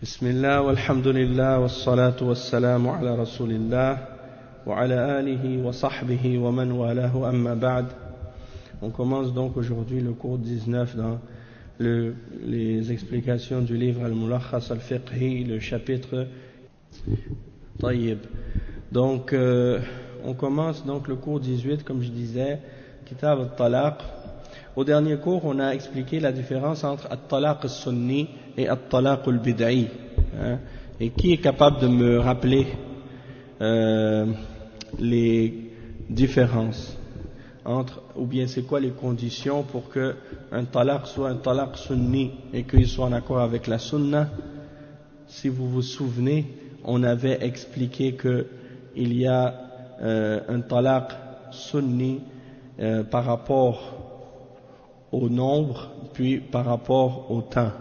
بسم الله والحمد لله والصلاة والسلام على رسول الله وعلى آله وصحبه ومن والاه أما بعد. On commence donc aujourd'hui le cours 19 dans les explications du livre Al-Mulakhas Al-Fiqhi, le chapitre Tayyib. Donc on commence donc le cours 18, comme je disais, Kitab al-Talaq. Au dernier cours, on a expliqué la différence entre al-Talaq al-Sunni et al-Talaq al-Bid'i. Et qui est capable de me rappeler les différences entre, ou bien c'est quoi les conditions pour que un talaq soit un talaq sunni et qu'il soit en accord avec la sunna? Si vous vous souvenez, on avait expliqué que il y a un talaq sunni par rapport au nombre, puis par rapport au temps.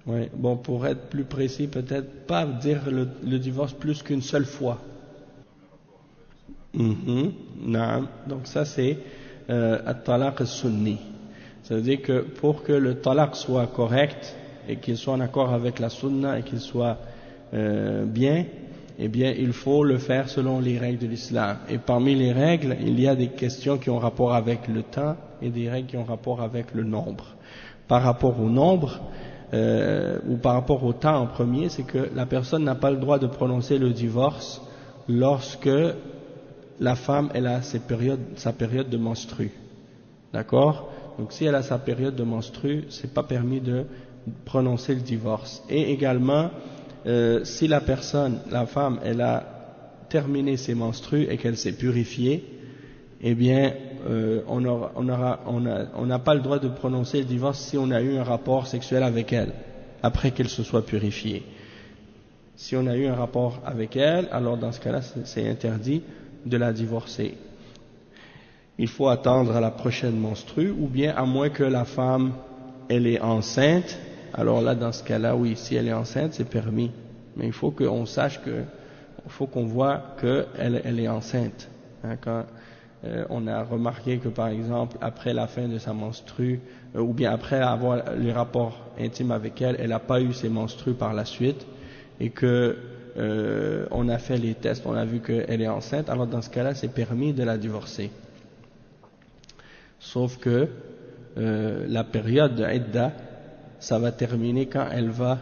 Oui, bon, pour être plus précis, peut-être pas dire le divorce plus qu'une seule fois. Donc ça c'est al-talaq al-sunni. Ça veut dire que pour que le talaq soit correct et qu'il soit en accord avec la sunna et qu'il soit bien, eh bien il faut le faire selon les règles de l'islam. Et parmi les règles, il y a des questions qui ont rapport avec le temps et des règles qui ont rapport avec le nombre. Par rapport au nombre, ou par rapport au temps en premier, c'est que la personne n'a pas le droit de prononcer le divorce lorsque la femme elle a sa période de menstrue. D'accord? Donc si elle a sa période de menstrue, c'est pas permis de prononcer le divorce. Et également, si la femme, elle a terminé ses menstrues et qu'elle s'est purifiée, eh bien, on n'a pas le droit de prononcer le divorce si on a eu un rapport sexuel avec elle, après qu'elle se soit purifiée. Si on a eu un rapport avec elle, alors dans ce cas-là, c'est interdit de la divorcer. Il faut attendre à la prochaine menstrue, ou bien à moins que la femme, elle est enceinte, alors là, dans ce cas-là, oui, si elle est enceinte, c'est permis. Mais il faut qu'on sache il faut qu'on voit qu'elle est enceinte. Quand on a remarqué que, par exemple, après la fin de sa menstrue, ou bien après avoir les rapports intimes avec elle, elle n'a pas eu ses menstrues par la suite, et que on a fait les tests, on a vu qu'elle est enceinte, alors dans ce cas-là, c'est permis de la divorcer. Sauf que la période de idda, ça va terminer quand elle va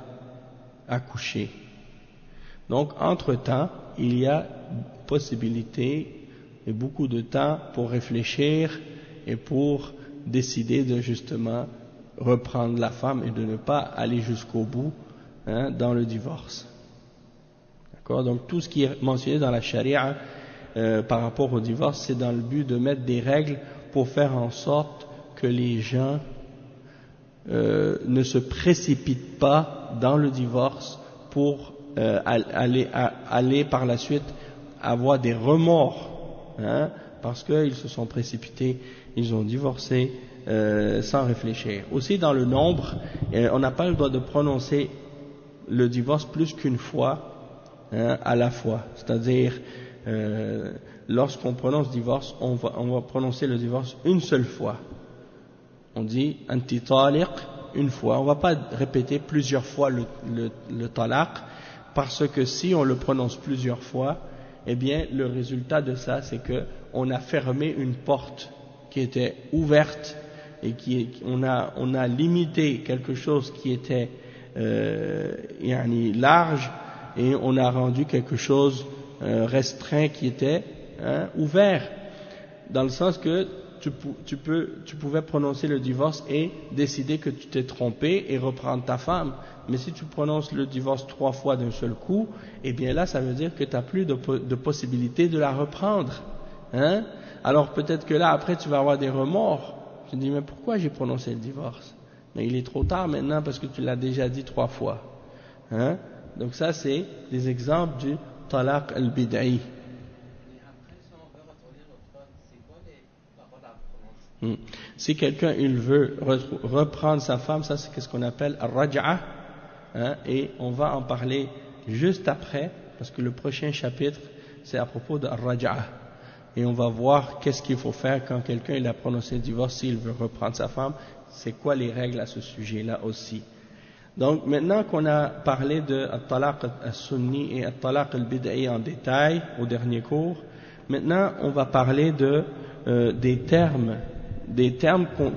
accoucher. Donc, entre-temps, il y a possibilité et beaucoup de temps pour réfléchir et pour décider de justement reprendre la femme et de ne pas aller jusqu'au bout dans le divorce. D'accord? Donc tout ce qui est mentionné dans la charia par rapport au divorce, c'est dans le but de mettre des règles pour faire en sorte que les gens ne se précipitent pas dans le divorce pour aller par la suite avoir des remords, parce qu'ils se sont précipités, ils ont divorcé sans réfléchir. Aussi dans le nombre, on n'a pas le droit de prononcer le divorce plus qu'une fois à la fois. C'est-à-dire, lorsqu'on prononce divorce, on va prononcer le divorce une seule fois. On dit anti taliq une fois. On ne va pas répéter plusieurs fois le talaq, parce que si on le prononce plusieurs fois, eh bien le résultat de ça, c'est que on a fermé une porte qui était ouverte et on a limité quelque chose qui était large, et on a rendu quelque chose restreint qui était ouvert, dans le sens que tu pouvais prononcer le divorce et décider que tu t'es trompé et reprendre ta femme. Mais si tu prononces le divorce 3 fois d'un seul coup, eh bien là ça veut dire que tu n'as plus de possibilité de la reprendre. Alors peut-être que là après tu vas avoir des remords. Tu te dis mais pourquoi j'ai prononcé le divorce? Mais il est trop tard maintenant parce que tu l'as déjà dit 3 fois. Donc ça c'est des exemples du talaq al-bid'i. Si quelqu'un il veut reprendre sa femme, ça c'est ce qu'on appelle al-raj'a, et on va en parler juste après, parce que le prochain chapitre c'est à propos de al-raj'a, et on va voir qu'est-ce qu'il faut faire quand quelqu'un il a prononcé le divorce, s'il veut reprendre sa femme, c'est quoi les règles à ce sujet-là aussi. Donc maintenant qu'on a parlé de at-talaq as-sunni et at-talaq al-bid'i en détail au dernier cours, maintenant on va parler des termes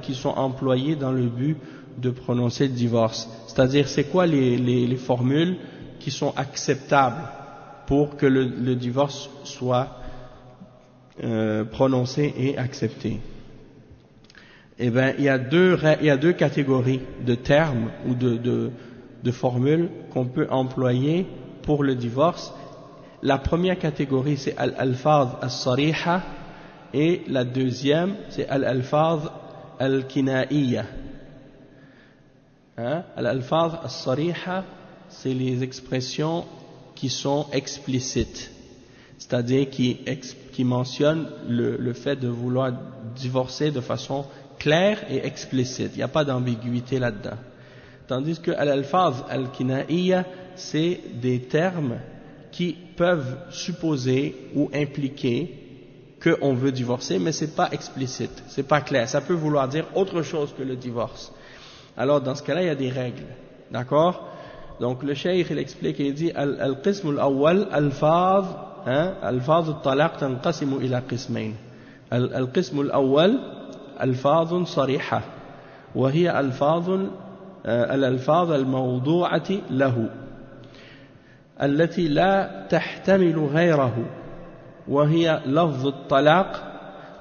qui sont employés dans le but de prononcer le divorce. C'est-à-dire c'est quoi les formules qui sont acceptables pour que le divorce soit prononcé et accepté. Eh bien, il y a deux catégories de termes ou de formules qu'on peut employer pour le divorce. La première catégorie, c'est al-alfaz as-sariha, et la deuxième, c'est al-alfaz al-kinaiya. Al-alfaz as-sariha, c'est les expressions qui sont explicites, c'est-à-dire qui mentionnent le fait de vouloir divorcer de façon claire et explicite. Il n'y a pas d'ambiguïté là-dedans. Tandis que al-alfaz al-kinaiya, c'est des termes qui peuvent supposer ou impliquer qu'on veut divorcer, mais c'est pas explicite, c'est pas clair. Ça peut vouloir dire autre chose que le divorce. Alors dans ce cas-là, il y a des règles, d'accord? Donc le cheikh il explique et il dit al-qism al-awwal alfaz al-talaq tanqasimu ila qismayn. Al-qism al-awwal alfaz صريحة وهي الألفاظ الموضوعة له التي لا تحتمل غيره، وهي لفظ الطلاق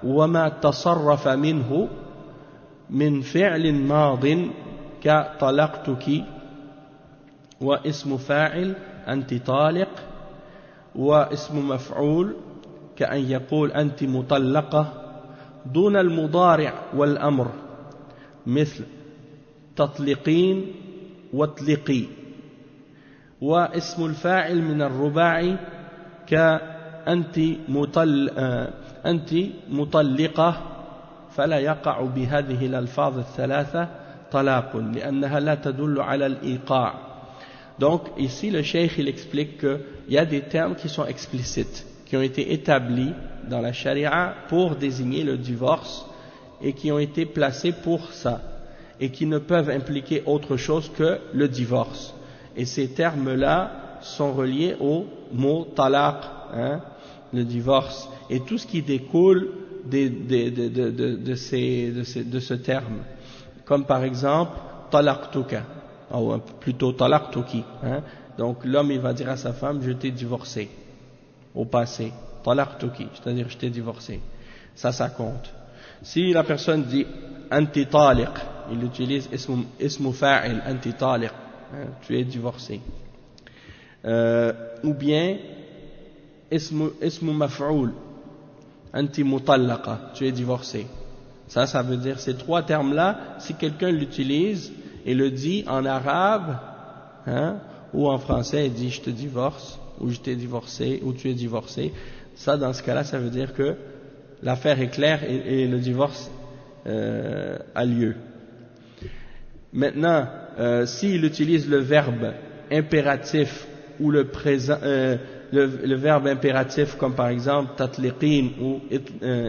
وما تصرف منه من فعل ماض كطلقتك، واسم فاعل أنت طالق، واسم مفعول كأن يقول أنت مطلقة، دون المضارع والأمر مثل تطلقين واطلقي، واسم الفاعل من الرباعي كأنت مطلقة، فلا يقع بهذه الألفاظ الثلاثة طلاق لأنها لا تدل على الإيقاع. Donc ici le cheikh il explique qu'il y a des termes qui sont explicites, qui ont été établis dans la charia pour désigner le divorce et qui ont été placés pour ça et qui ne peuvent impliquer autre chose que le divorce. Et ces termes-là sont reliés au mot talaq, le divorce, et tout ce qui découle de ce terme, comme par exemple talaqtuka, ou plutôt talaqtuki. Donc l'homme il va dire à sa femme je t'ai divorcé au passé, talaqtuki, c'est-à-dire je t'ai divorcé. Ça compte. Si la personne dit anti taliq, il utilise ismu fa'il anti taliq, tu es divorcé. Ou bien ismu maf'oul anti mutallaqa, tu es divorcé. Ça veut dire ces trois termes-là, si quelqu'un l'utilise et le dit en arabe, ou en français, il dit je te divorce, ou je t'ai divorcé, ou tu es divorcé, ça dans ce cas-là, ça veut dire que l'affaire est claire et le divorce a lieu. Maintenant, s'il utilise le verbe impératif ou le le verbe impératif comme par exemple tatliqin ou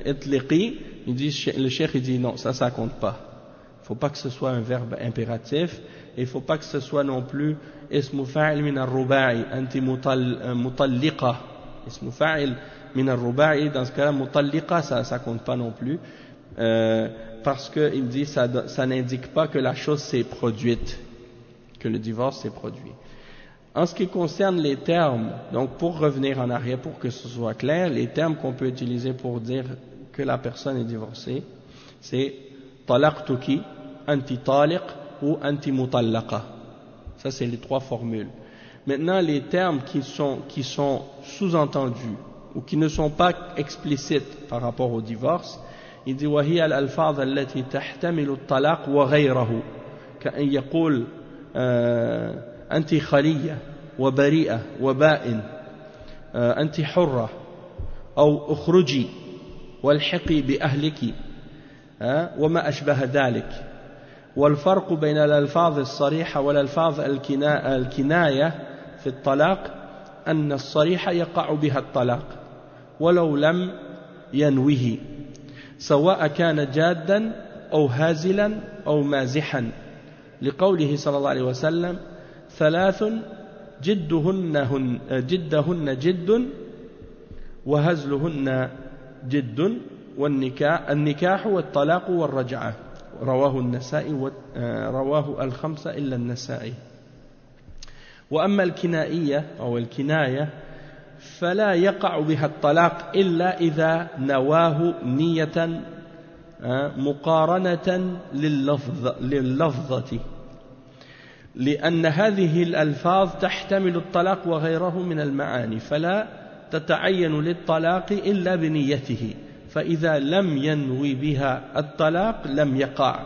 itliqi, le cheikh il dit non, ça compte pas. Il ne faut pas que ce soit un verbe impératif et il ne faut pas que ce soit non plus ismu fa'il min ar-ruba'i anti mutalliqa. Ismu fa'il min ar-ruba'i, dans ce cas-là mutalliqa ça compte pas non plus, parce qu'il dit ça n'indique pas que la chose s'est produite, que le divorce s'est produit. En ce qui concerne les termes, donc pour revenir en arrière pour que ce soit clair, les termes qu'on peut utiliser pour dire que la personne est divorcée, c'est talaqtuki, anti taliq ou anti mutallaqa. Ça c'est les trois formules. Maintenant les termes qui sont sous-entendus ou qui ne sont pas explicites par rapport au divorce, il dit وهي الألفاظ التي تحتمل الطلاق وغيره كأن يقول أنت خلية وبريئة وبائن أنت حرة أو اخرجي والحقي بأهلك وما أشبه ذلك. والفرق بين الألفاظ الصريحة والألفاظ الكناية في الطلاق أن الصريحة يقع بها الطلاق ولو لم ينوه، سواء كان جادا أو هازلا أو مازحا لقوله صلى الله عليه وسلم ثلاث جدهن جد وهزلهن جد والنكاح والطلاق والرجعة رواه النسائي رواه الخمسة إلا النسائي. وأما الكنائية أو الكناية فلا يقع بها الطلاق إلا إذا نواه نية مقارنة لللفظة، لأن هذه الألفاظ تحتمل الطلاق وغيره من المعاني، فلا تتعين للطلاق إلا بنيته، فإذا لم ينوي بها الطلاق لم يقع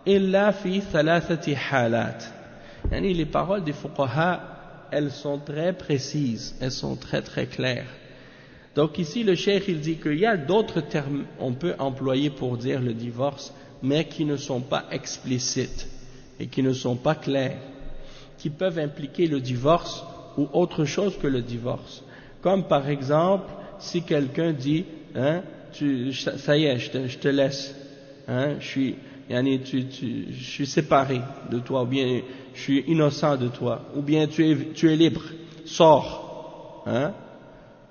إلا في ثلاثة حالات. يعني les paroles des fuqaha, elles sont très précises, elles sont très très claires. Donc ici le cheikh il dit qu'il y a d'autres termes on peut employer pour dire le divorce, mais qui ne sont pas explicites et qui ne sont pas clairs, qui peuvent impliquer le divorce ou autre chose que le divorce. Comme par exemple si quelqu'un dit ça y est, je te laisse, je suis séparé de toi, ou bien je suis innocent de toi, ou bien tu es libre, sors.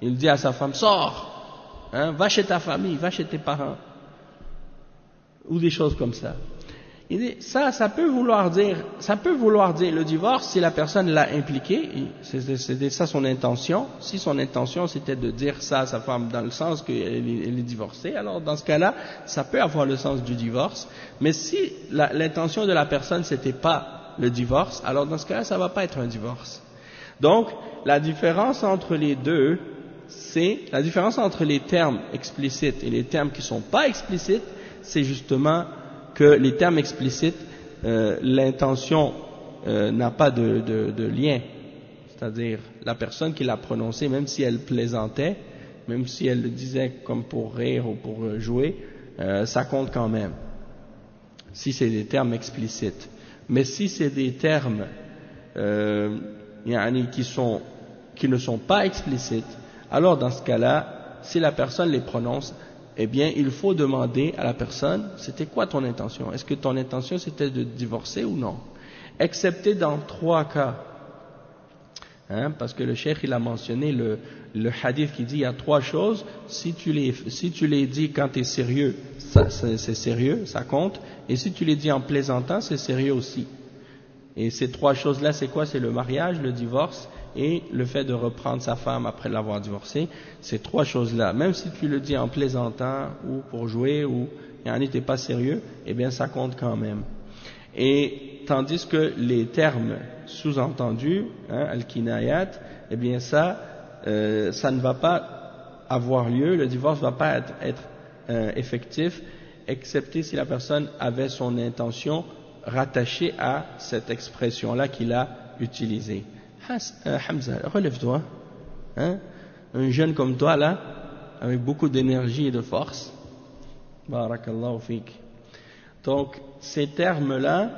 Il dit à sa femme, sors, va chez ta famille, va chez tes parents, ou des choses comme ça. Il dit, ça peut vouloir dire le divorce si la personne l'a impliqué, c'est ça son intention. Si son intention c'était de dire ça à sa femme dans le sens qu'elle est divorcée, alors dans ce cas-là, ça peut avoir le sens du divorce. Mais si l'intention de la personne c'était pas le divorce, alors dans ce cas-là, ça va pas être un divorce. Donc, la différence entre les deux, c'est la différence entre les termes explicites et les termes qui sont pas explicites, c'est justement que les termes explicites, l'intention n'a pas de lien, c'est-à-dire la personne qui l'a prononcé, même si elle plaisantait, même si elle le disait comme pour rire ou pour jouer, ça compte quand même, si c'est des termes explicites. Mais si c'est des termes qui ne sont pas explicites, alors dans ce cas-là, si la personne les prononce, eh bien, il faut demander à la personne, c'était quoi ton intention? Est-ce que ton intention c'était de divorcer ou non? Excepté dans 3 cas. Parce que le cheikh il a mentionné le hadith qui dit il y a 3 choses, si tu les dis quand tu es sérieux, c'est sérieux, ça compte, et si tu les dis en plaisantant, c'est sérieux aussi. Et ces 3 choses-là, c'est quoi? C'est le mariage, le divorce et le fait de reprendre sa femme après l'avoir divorcée. Ces 3 choses-là, même si tu le dis en plaisantant ou pour jouer ou t'es pas sérieux, eh bien ça compte quand même. Et tandis que les termes sous-entendus, al-kinayat, eh bien ça ne va pas avoir lieu, le divorce ne va pas être effectif, excepté si la personne avait son intention rattachée à cette expression-là qu'il a utilisée. Hamza, relève-toi. Un jeune comme toi là, avec beaucoup d'énergie et de force. Barakallahu fik. Donc, ces termes-là,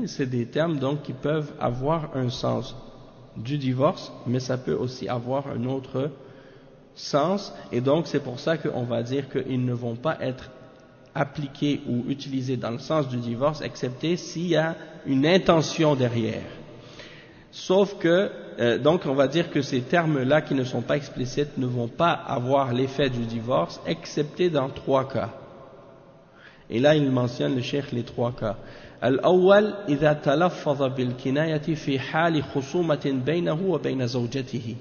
c'est des termes donc qui peuvent avoir un sens du divorce, mais ça peut aussi avoir un autre sens, et donc c'est pour ça qu'on va dire qu'ils ne vont pas être appliqués ou utilisés dans le sens du divorce, excepté s'il y a une intention derrière. Sauf que, donc on va dire que ces termes-là qui ne sont pas explicites ne vont pas avoir l'effet du divorce, excepté dans 3 cas. Et là il mentionne le cheikh les 3 cas. الأول إذا تلفظ بالكناية في حال خصومة بينه وبين زوجته.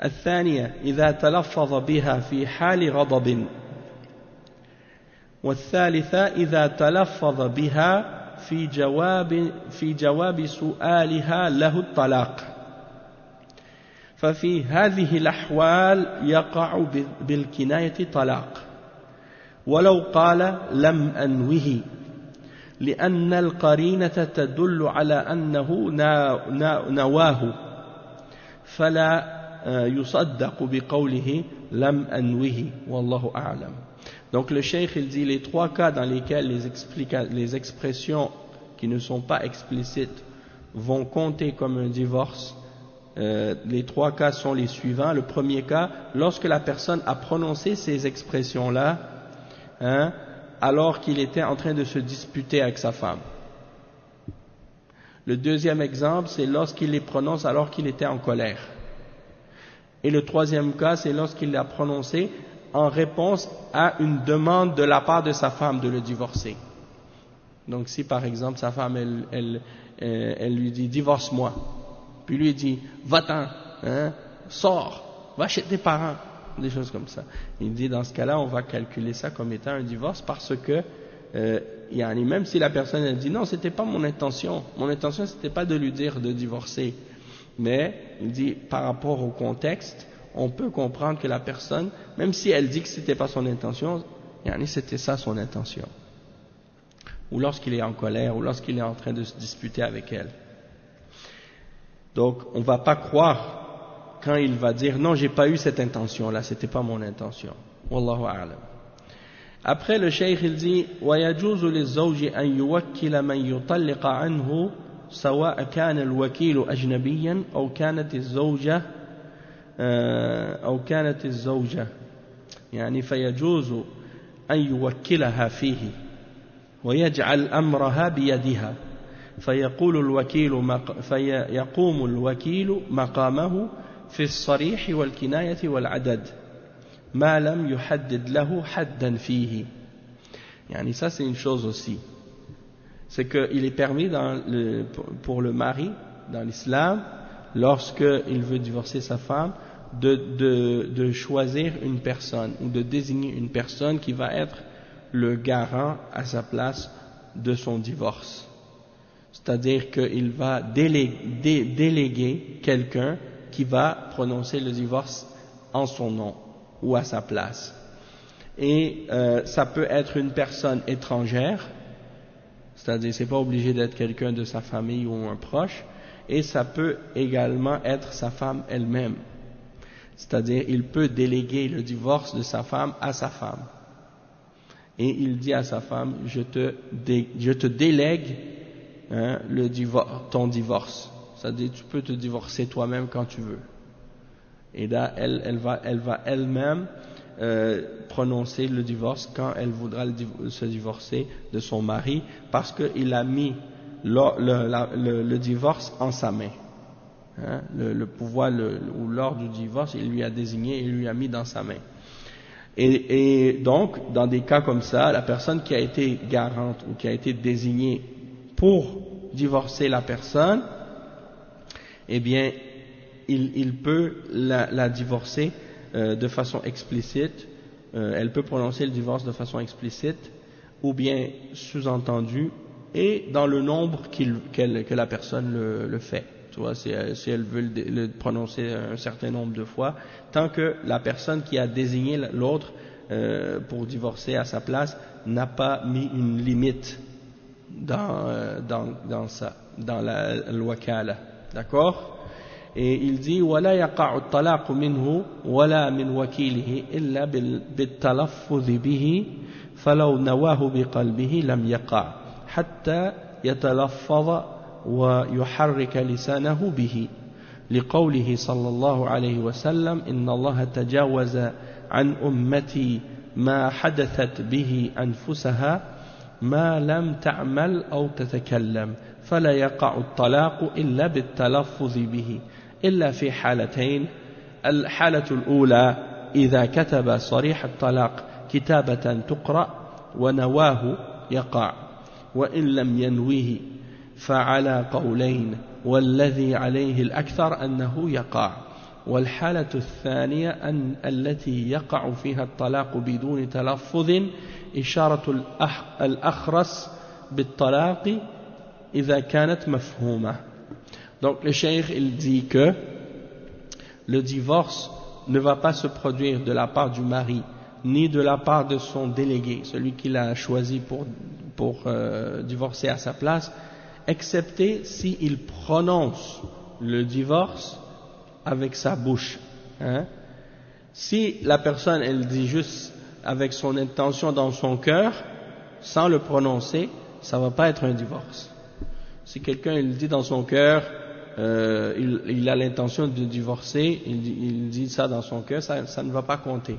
الثانية إذا تلفظ بها في حال غضب. والثالثة إذا تلفظ بها في جواب سؤالها له الطلاق. ففي هذه الأحوال يقع بالكناية طلاق ولو قال لم أنوه، لأن القرينة تدل على أنه نواه، فلا يصدق بقوله لم أنوه والله أعلم. Donc le cheikh il dit les 3 cas dans lesquels les expressions qui ne sont pas explicites vont compter comme un divorce. Les 3 cas sont les suivants. Le premier cas, lorsque la personne a prononcé ces expressions-là hein, alors qu'il était en train de se disputer avec sa femme. Le deuxième exemple, c'est lorsqu'il les prononce alors qu'il était en colère. Et le troisième cas, c'est lorsqu'il l'a prononcé en réponse à une demande de la part de sa femme de le divorcer. Donc si par exemple sa femme, elle lui dit « divorce-moi », puis lui dit « va-t'en, hein, sors, va chez tes parents », des choses comme ça. Il dit dans ce cas-là, on va calculer ça comme étant un divorce parce que même si la personne elle dit non, c'était pas mon intention c'était pas de lui dire de divorcer, mais il dit par rapport au contexte, on peut comprendre que la personne, même si elle dit que c'était pas son intention, c'était ça son intention. Ou lorsqu'il est en colère, ou lorsqu'il est en train de se disputer avec elle. Donc, on va pas croire quand il va dire non, j'ai pas eu cette intention-là, c'était pas mon intention. Wallahu a'lam. Après, le cheikh il dit وَيَجُوزُ لِلزَّوْجِ أَنْ يُوَكِّلَ مَنْ يُطَلِّقَ عَنْهُ سواء كان الوكيل أجنبيا أو كانت الزوجة يعني فيجوز أن يوكلها فيه ويجعل أمرها بيدها فيقوم الوكيل مقامه في الصريح والكناية والعدد ما لم يحدد له حدا فيه. يعني ça c'est une chose aussi, c'est qu'il est permis pour le mari dans l'islam, lorsqu'il veut divorcer sa femme, de choisir une personne ou de désigner une personne qui va être le garant à sa place de son divorce. C'est-à-dire qu'il va déléguer quelqu'un qui va prononcer le divorce en son nom ou à sa place. Et ça peut être une personne étrangère, c'est-à-dire c'est pas obligé d'être quelqu'un de sa famille ou un proche, et ça peut également être sa femme elle-même. C'est-à-dire il peut déléguer le divorce de sa femme à sa femme. Et il dit à sa femme, je te délègue ton divorce. C'est-à-dire tu peux te divorcer toi-même quand tu veux. Et là, elle va elle-même prononcer le divorce quand elle voudra se divorcer de son mari, parce qu'il a mis le divorce en sa main. Le pouvoir ou l'ordre du divorce, il lui a désigné, il lui a mis dans sa main. Et donc, dans des cas comme ça, la personne qui a été garante ou qui a été désignée pour divorcer la personne, eh bien, il peut la divorcer de façon explicite, elle peut prononcer le divorce de façon explicite ou bien sous-entendue et dans le nombre que la personne le fait. Tu vois, si elle veut le prononcer un certain nombre de fois, tant que la personne qui a désigné l'autre pour divorcer à sa place n'a pas mis une limite dans la wakala. D'accord? Et il dit ولا يقع الطلاق منه ولا من وكيله إلا بالتلفظ به فلو نواه بقلبه لم يقع حتى يتلفظ ويحرك لسانه به لقوله صلى الله عليه وسلم إن الله تجاوز عن أمتي ما حدثت به أنفسها ما لم تعمل أو تتكلم فلا يقع الطلاق إلا بالتلفظ به إلا في حالتين. الحالة الأولى إذا كتب صريح الطلاق كتابة تقرأ ونواه يقع، وإن لم ينويه فعلى قولين والذي عليه الأكثر أنه يقع. والحالة الثانية التي يقع فيها الطلاق بدون تلفظ إشارة الأخرس بالطلاق إذا كانت مفهومة. Donc le cheikh il dit que le divorce ne va pas se produire de la part du mari ni de la part de son délégué, celui qu'il a choisi pour divorcer à sa place, excepté s'il prononce le divorce avec sa bouche. Si la personne elle dit juste avec son intention dans son cœur sans le prononcer, ça va pas être un divorce. Si quelqu'un il dit dans son cœur il a l'intention de divorcer, il dit ça dans son cœur, ça ne va pas compter.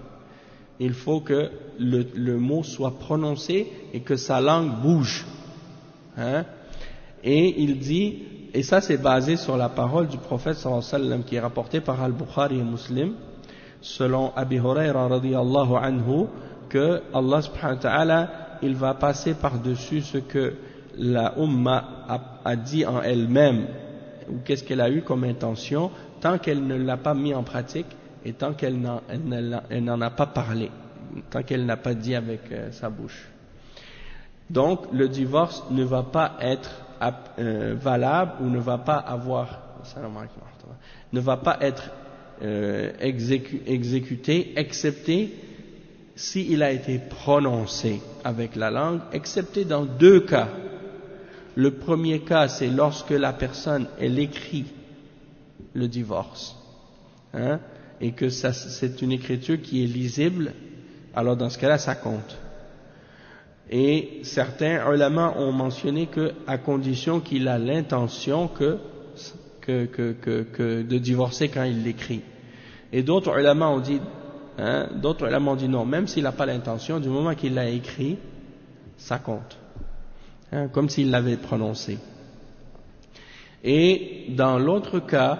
il faut que le mot soit prononcé et que sa langue bouge. Hein? Et il dit, et ça c'est basé sur la parole du prophète sallallahu alayhi wa sallam qui est rapportée par Al-Bukhari et Muslim, selon Abi Huraira radiyallahu anhu, que Allah subhanahu wa ta'ala, il va passer par-dessus ce que la Ummah a dit en elle-même, ou qu'est-ce qu'elle a eu comme intention, tant qu'elle ne l'a pas mis en pratique et tant qu'elle n'en a pas parlé, tant qu'elle n'a pas dit avec sa bouche. Donc le divorce ne va pas être valable ou ne va pas avoir, ne va pas être exécuté, excepté s'il a été prononcé avec la langue, excepté dans 2 cas. Le premier cas, c'est lorsque la personne, elle écrit le divorce, hein, et que c'est une écriture qui est lisible, alors dans ce cas-là, ça compte. Et certains ulama ont mentionné que, à condition qu'il a l'intention de divorcer quand il l'écrit. Et d'autres ulama ont dit, non, même s'il n'a pas l'intention, du moment qu'il l'a écrit, ça compte. Hein, comme s'il l'avait prononcé. Et dans l'autre cas,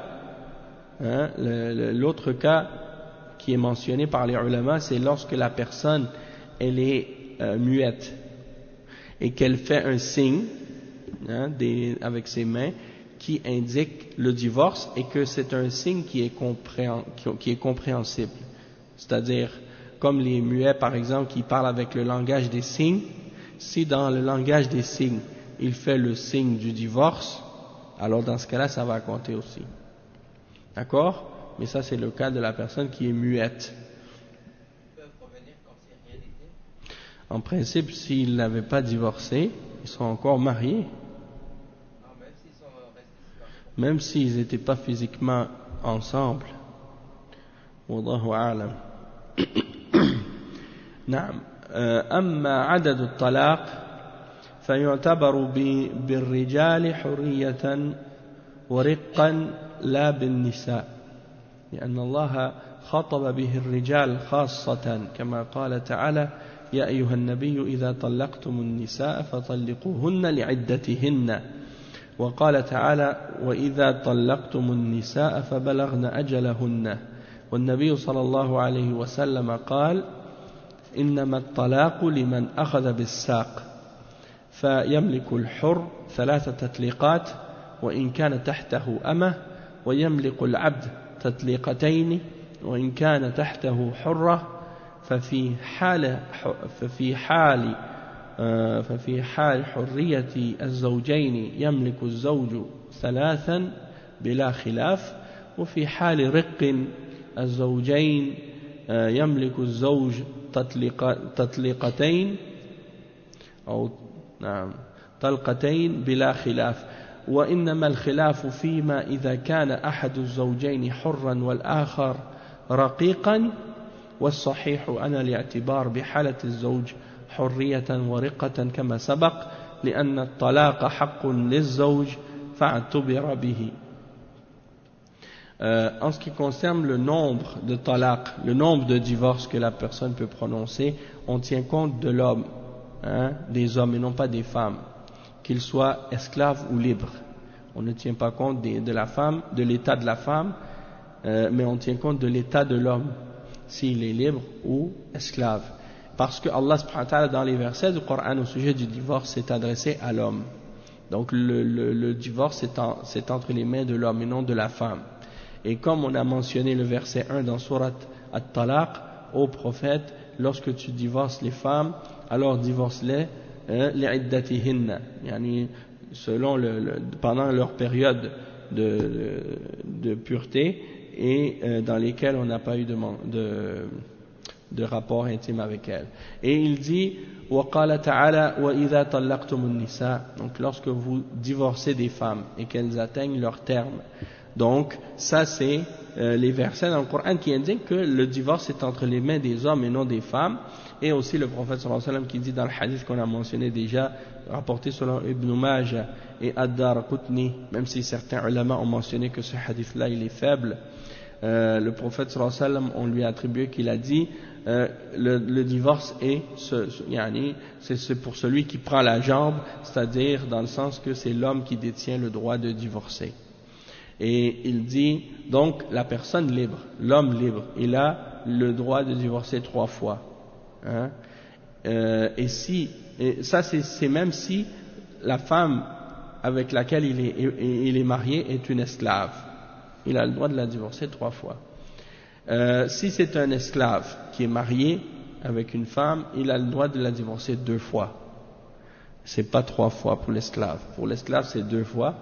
hein, l'autre cas qui est mentionné par les ulama, c'est lorsque la personne, elle est muette et qu'elle fait un signe, hein, avec ses mains qui indique le divorce et que c'est un signe qui est compréhensible. C'est-à-dire, comme les muets par exemple qui parlent avec le langage des signes, si dans le langage des signes il fait le signe du divorce, alors dans ce cas-là ça va compter aussi. D'accord? Mais ça c'est le cas de la personne qui est muette. En principe, s'ils n'avaient pas divorcé, ils sont encore mariés. Même s'ils n'étaient pas physiquement ensemble. Wallahu a'lam. نعم. أما عدد الطلاق فيعتبر بالرجال حرية ورقا لا بالنساء لأن الله خاطب به الرجال خاصة كما قال تعالى يا أيها النبي إذا طلقتم النساء فطلقوهن لعدتهن وقال تعالى وإذا طلقتم النساء فبلغن أجلهن والنبي صلى الله عليه وسلم قال إنما الطلاق لمن أخذ بالساق فيملك الحر 3 تطليقات وإن كان تحته أمة ويملك العبد تطليقتين وإن كان تحته حرة ففي حال حرية الزوجين يملك الزوج 3 بلا خلاف وفي حال رق الزوجين يملك الزوج تطليقتين أو نعم طلقتين بلا خلاف وإنما الخلاف فيما إذا كان أحد الزوجين حرا والآخر رقيقا والصحيح أن الاعتبار بحالة الزوج حرية ورقة كما سبق لأن الطلاق حق للزوج فاعتبر به. En ce qui concerne le nombre de talaq, le nombre de divorces que la personne peut prononcer, on tient compte de l'homme, hein, des hommes et non pas des femmes, qu'ils soient esclaves ou libres. On ne tient pas compte de la femme, de l'état de la femme, mais on tient compte de l'état de l'homme, s'il est libre ou esclave. Parce que Allah subhanahu wa ta'ala dans les versets du Coran au sujet du divorce s'est adressé à l'homme. Donc le divorce c'est entre les mains de l'homme et non de la femme. Et comme on a mentionné le verset 1 dans Surat At-Talaq, ô prophète, lorsque tu divorces les femmes, alors divorce-les li'iddatihinna, yani selon pendant leur période de pureté et dans lesquelles on n'a pas eu de rapport intime avec elles. Et il dit وَقَالَ تَعَالَى وَإِذَا طَلَّقْتُمُ النِّسَاءَ, donc lorsque vous divorcez des femmes et qu'elles atteignent leur terme. Donc ça c'est les versets dans le Coran qui indiquent que le divorce est entre les mains des hommes et non des femmes, et aussi le prophète sallallahu alayhi wa sallam qui dit dans le hadith qu'on a mentionné déjà, rapporté selon Ibn Majah et Ad-Daraqutni, même si certains ulama ont mentionné que ce hadith là il est faible, le prophète sallallahu alayhi wa sallam on lui a attribué qu'il a dit le divorce c'est pour celui qui prend la jambe, c'est-à-dire dans le sens que c'est l'homme qui détient le droit de divorcer. Et il dit, donc la personne libre, l'homme libre, il a le droit de divorcer 3 fois. Hein? Et ça c'est même si la femme avec laquelle il est marié est une esclave. Il a le droit de la divorcer 3 fois. Si c'est un esclave qui est marié avec une femme, il a le droit de la divorcer 2 fois. C'est pas 3 fois pour l'esclave. Pour l'esclave, c'est 2 fois.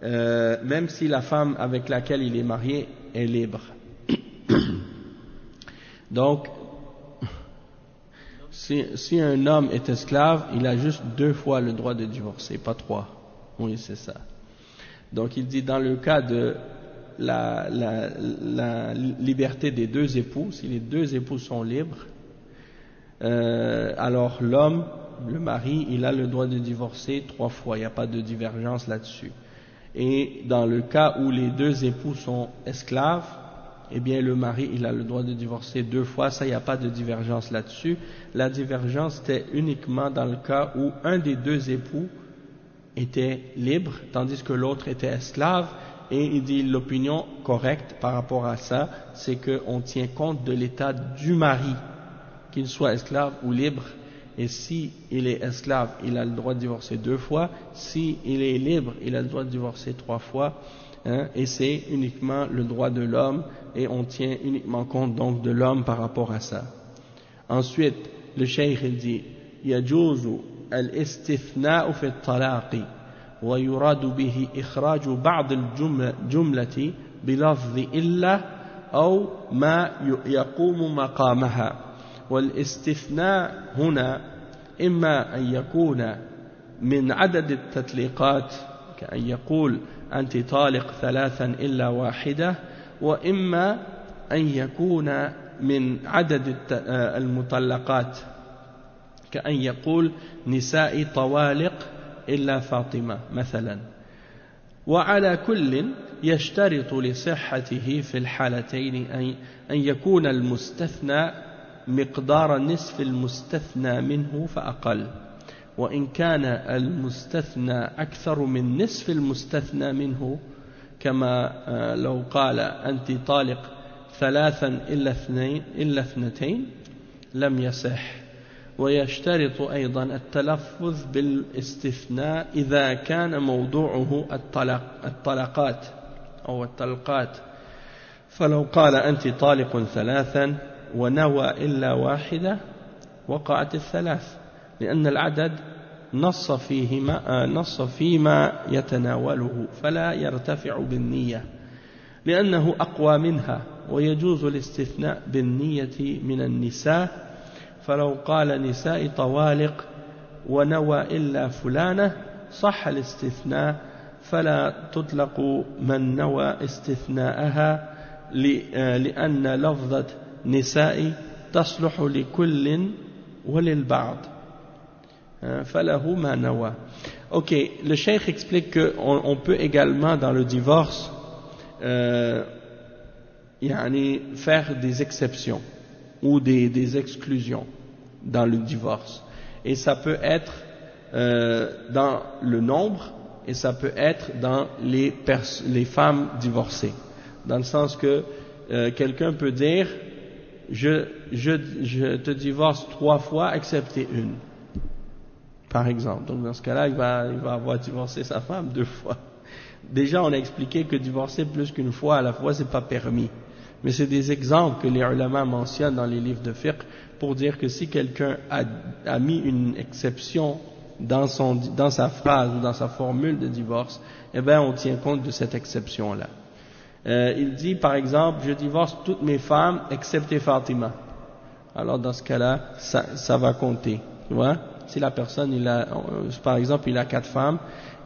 Même si la femme avec laquelle il est marié est libre. Donc, si un homme est esclave, il a juste 2 fois le droit de divorcer, pas 3. Oui, c'est ça. Donc, il dit dans le cas de la liberté des 2 époux, si les 2 époux sont libres, alors l'homme, le mari, il a le droit de divorcer 3 fois, il n'y a pas de divergence là-dessus. Et dans le cas où les 2 époux sont esclaves, eh bien le mari, il a le droit de divorcer 2 fois, ça, il n'y a pas de divergence là-dessus. La divergence, c'était uniquement dans le cas où un des 2 époux était libre, tandis que l'autre était esclave. Et il dit l'opinion correcte par rapport à ça, c'est qu'on tient compte de l'état du mari, qu'il soit esclave ou libre. Et si il est esclave, il a le droit de divorcer 2 fois. Si il est libre, il a le droit de divorcer 3 fois. Hein, et c'est uniquement le droit de l'homme, et on tient uniquement compte donc de l'homme par rapport à ça. Ensuite, le cheikh il dit يجوز الاستثناء في الطلاق ويراد به إخراج بعض الجملة بلفظ إلا أو ما يقوم مقامها. والاستثناء هنا إما أن يكون من عدد التطليقات كأن يقول أنت طالق 3 إلا واحدة، وإما أن يكون من عدد المطلقات كأن يقول نساء طوالق إلا فاطمة مثلا. وعلى كل يشترط لصحته في الحالتين أن يكون المستثنى مقدار نصف المستثنى منه فأقل، وإن كان المستثنى أكثر من نصف المستثنى منه كما لو قال أنت طالق 3 إلا 2 لم يصح. ويشترط أيضا التلفظ بالاستثناء إذا كان موضوعه الطلقات أو الطلقات، فلو قال أنت طالق 3 ونوى إلا 1 وقعت 3، لأن العدد نص فيما يتناوله فلا يرتفع بالنية لأنه أقوى منها. ويجوز الاستثناء بالنية من النساء، فلو قال نساء طوالق ونوى إلا فلانة صح الاستثناء، فلا تطلق من نوى استثناءها لأن لفظة نساء تصلح لكل وللبعض فله ما نوى. Ok, le cheikh explique qu'on peut également dans le divorce faire des exceptions ou des exclusions dans le divorce. Et ça peut être dans le nombre, et ça peut être dans les femmes divorcées. Dans le sens que quelqu'un peut dire je te divorce 3 fois excepté 1, par exemple. Donc dans ce cas-là, il va avoir divorcé sa femme 2 fois. Déjà, on a expliqué que divorcer plus qu'une fois à la fois, c'est pas permis. Mais c'est des exemples que les ulama mentionnent dans les livres de fiqh pour dire que si quelqu'un a mis une exception dans sa phrase ou dans sa formule de divorce, eh bien, on tient compte de cette exception-là. Il dit, par exemple, je divorce toutes mes femmes excepté Fatima. Alors, dans ce cas-là, ça va compter. Tu vois? Si la personne, par exemple, il a 4 femmes,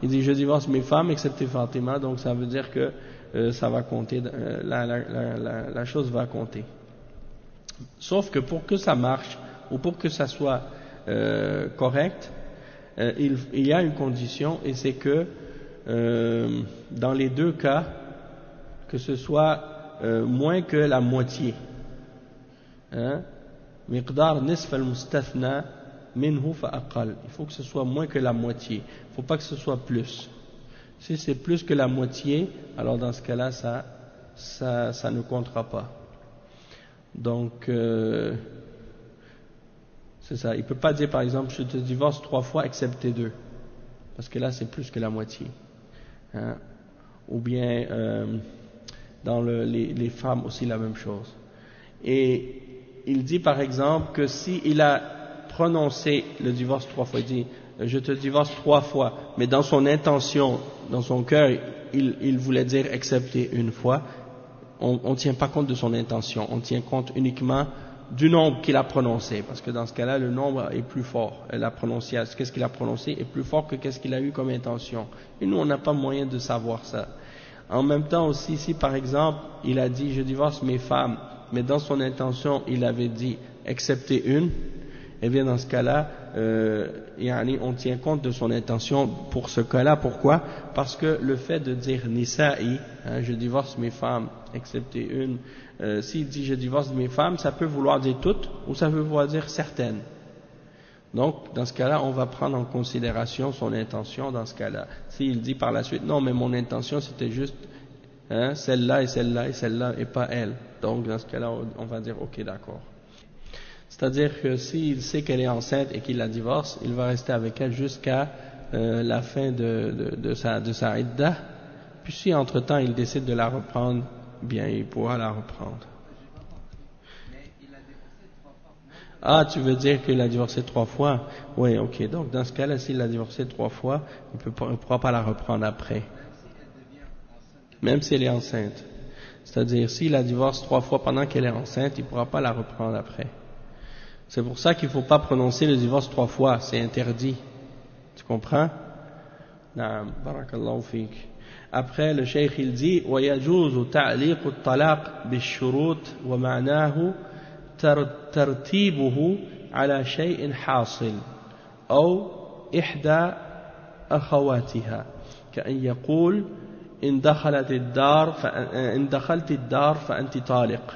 il dit, je divorce mes femmes excepté Fatima, donc ça veut dire que ça va compter, la chose va compter. Sauf que pour que ça marche, ou pour que ça soit correct, il y a une condition, et c'est que dans les 2 cas, que ce soit moins que la moitié. Hein? miqdar nisf al-mustathna minhu fa aqal. Il faut que ce soit moins que la moitié. Il ne faut pas que ce soit plus. Si c'est plus que la moitié, alors dans ce cas-là, ça ne comptera pas. Donc, c'est ça. Il ne peut pas dire, par exemple, je te divorce 3 fois, excepté 2. Parce que là, c'est plus que la moitié. Hein? Ou bien, dans les femmes aussi, la même chose. Et il dit, par exemple, que s'il a prononcé le divorce 3 fois, il dit, je te divorce 3 fois, mais dans son intention, dans son cœur, il voulait dire excepté 1 fois, on ne tient pas compte de son intention, on tient compte uniquement du nombre qu'il a prononcé, parce que dans ce cas-là, le nombre est plus fort. Qu'est-ce qu'il a prononcé est plus fort que qu'est-ce qu'il a eu comme intention. Et nous, on n'a pas moyen de savoir ça. En même temps aussi, si par exemple, il a dit, je divorce mes femmes, mais dans son intention, il avait dit, excepté 1, eh bien dans ce cas-là, on tient compte de son intention pour ce cas-là. Pourquoi? Parce que le fait de dire nisa'i, je divorce mes femmes, excepté 1, s'il dit je divorce mes femmes, ça peut vouloir dire toutes ou ça peut vouloir dire certaines. Donc dans ce cas-là, on va prendre en considération son intention dans ce cas-là. S'il dit par la suite, non mais mon intention c'était juste celle-là et celle-là et celle-là et pas elle. Donc dans ce cas-là, on va dire ok, d'accord. C'est-à-dire que s'il sait qu'elle est enceinte et qu'il la divorce, il va rester avec elle jusqu'à la fin de sa idda. Puis si entre-temps il décide de la reprendre, bien il pourra la reprendre. Ah, tu veux dire qu'il a divorcé 3 fois? Oui, ok. Donc dans ce cas-là, s'il a divorcé 3 fois, il ne pourra pas la reprendre après. Même si elle est enceinte. C'est-à-dire s'il la divorce 3 fois pendant qu'elle est enceinte, il ne pourra pas la reprendre après. C'est pour ça qu'il ne faut pas prononcer le divorce 3 fois, c'est interdit. Tu comprends? Naam, barakallahu fik. Après, le cheikh il dit وَيَجُوزُ تَعْلِيقُ الطَّلَاقِ بِالشُّرُوطِ وَمَعْنَاهُ ترتيبه على شيء حاصل أو إحدى أخواتها كأن يقول إن دخلت الدار فأنت طالق